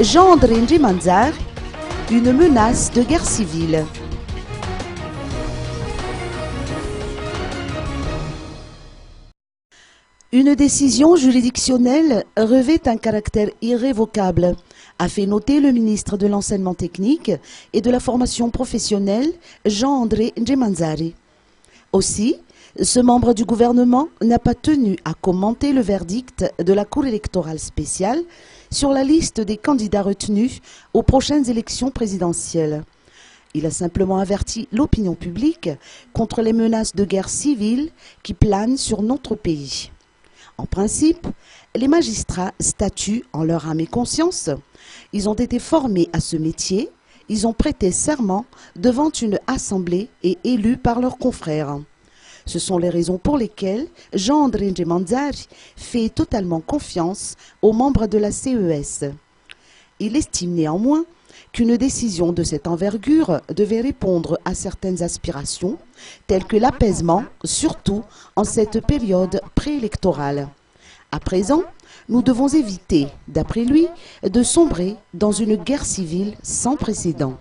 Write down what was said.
Jean-André Ndjimanzar, une menace de guerre civile. Une décision juridictionnelle revêt un caractère irrévocable, a fait noter le ministre de l'Enseignement technique et de la formation professionnelle, Jean-André Ndjimanzar. Aussi, ce membre du gouvernement n'a pas tenu à commenter le verdict de la Cour électorale spéciale sur la liste des candidats retenus aux prochaines élections présidentielles. Il a simplement averti l'opinion publique contre les menaces de guerre civile qui planent sur notre pays. En principe, les magistrats statuent en leur âme et conscience. Ils ont été formés à ce métier, ils ont prêté serment devant une assemblée et élus par leurs confrères. Ce sont les raisons pour lesquelles Jean-André Ndjimanzar fait totalement confiance aux membres de la CES. Il estime néanmoins qu'une décision de cette envergure devait répondre à certaines aspirations, telles que l'apaisement, surtout en cette période préélectorale. À présent, nous devons éviter, d'après lui, de sombrer dans une guerre civile sans précédent.